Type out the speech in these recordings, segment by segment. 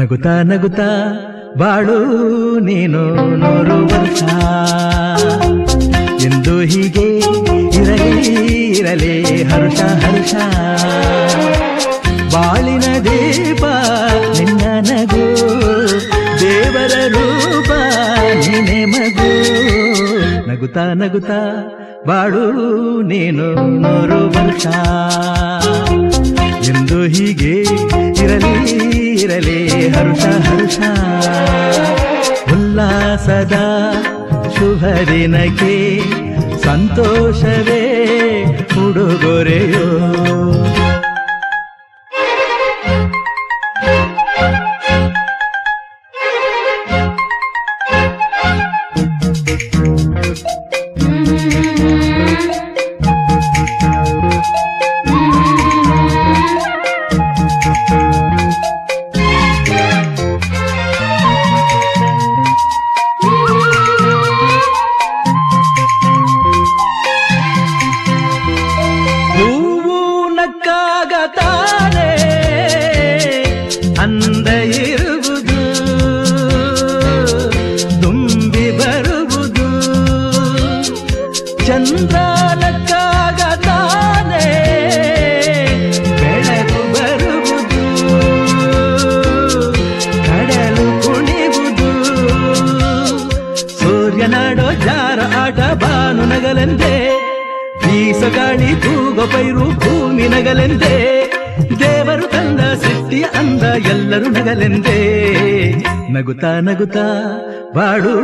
ನಗುತ್ತಾ ನಗುತ್ತಾ ಬಾಳು ನೀನು 100 ವರ್ಷ ಎಂದು ಹೀಗೆ ಇರಲಿ ಹರುಷ ಹರುಷ ಬಾಳಿನ ದೀಪ ನಿನ್ನ ನಗು ದೇವರ ರೂಪ ನೀನೆ ಮಗು ನಗುತ್ತಾ ನಗುತ್ತಾ ಬಾಳು ನೀನು 100 ವರ್ಷ ಎಂದು ಹೀಗೆ ಇರಲಿ ಹರುಷ ಹರುಷ ಉಲ್ಲಾಸದ ಶುಭ ದಿನಕ್ಕೆ ಸಂತೋಷವೇ ಉಡುಗೊರೆಯೋ ತಾನೆ ಅಂದ ಇರುವುದು ತುಂಬಿ ಬರುವುದು ಚಂದ್ರನಕ್ಕಾಗ ತಾನೆ ಬೆಳಕು ಬರುವುದು ಕಡಲು ಕುಣಿವುದು ಸೂರ್ಯನಾಡೋ ಜಾರ ಆಟ ಬಾನು ನಗಲೆಂದೇ ಬೀಸಗಾಳಿ ತೂಗೋ ಪೈರು ಭೂಮಿ ನಗಲೆಂದೇ ದೇವರು ತಂದ ಸೃಷ್ಟಿಯ ಅಂದ ಎಲ್ಲರೂ ನಗಲೆಂದೇ ನಗುತ್ತಾ ನಗುತ್ತಾ ಬಾಳು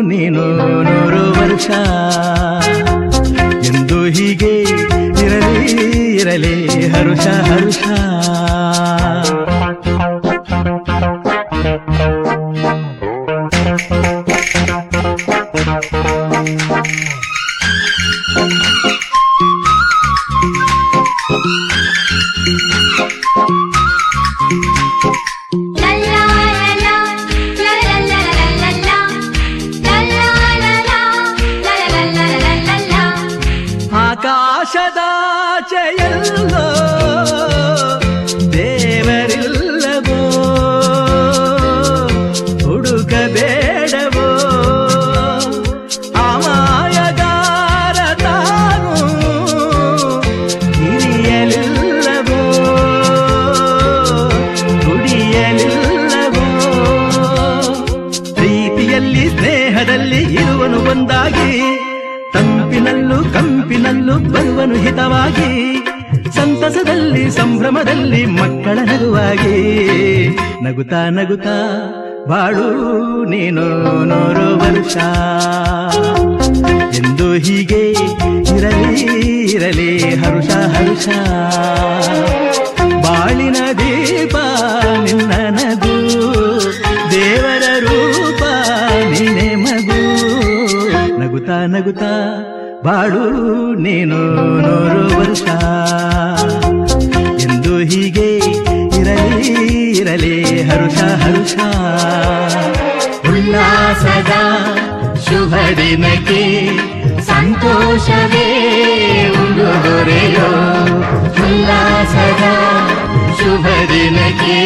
ನೀನು 100 ವರ್ಷ ಎಂದು ಹೀಗೆ ಇರಲಿ ಹರುಷ ಹರುಷ ಆಕಾಶದಾಚೆಯಲ್ಲೋ ದೇವರಿಲ್ಲವೋ ಹುಡುಕಬೇಡವೋ ಅಮಾಯಗಾರ ತಾನು ಹಿರಿಯಲಿಲ್ಲವೋ ಕುಡಿಯಲಿಲ್ಲವೋ ಪ್ರೀತಿಯಲ್ಲಿ ಸ್ನೇಹದಲ್ಲಿ ಇರುವನು ಒಂದಾಗಿ ತಂಪಿನಲ್ಲೂ ಕಂಪಿನಲ್ಲೂ ಬರುವನು ಹಿತವಾಗಿ ಸಂತಸದಲ್ಲಿ ಸಂಭ್ರಮದಲ್ಲಿ ಮಕ್ಕಳ ನಗುವಾಗಿ ನಗುತ್ತಾ ನಗುತ್ತಾ ಬಾಳು ನೀನು 100 ವರ್ಷ ಎಂದು ಹೀಗೆ ಇರಲಿ ಹರುಷ ಹರುಷ ಬಾಳಿನ ದೀಪ ನಿನ್ನ ನಗು ದೇವರ ರೂಪ ನೀನೆ ಮಗು ನಗುತ್ತಾ ನಗುತ್ತಾ ಬಾಳು ನೀನು 100 ವರ್ಷ ಎಂದು ಹೀಗೆ ಇರಲಿ ಹರುಷ ಹರುಷ ಉಲ್ಲಾಸದ ಶುಭ ದಿನಕ್ಕೆ ಸಂತೋಷವೇ ಉಡುಗೊರೆಯೋ ಉಲ್ಲಾಸದ ಶುಭ ದಿನಕ್ಕೆ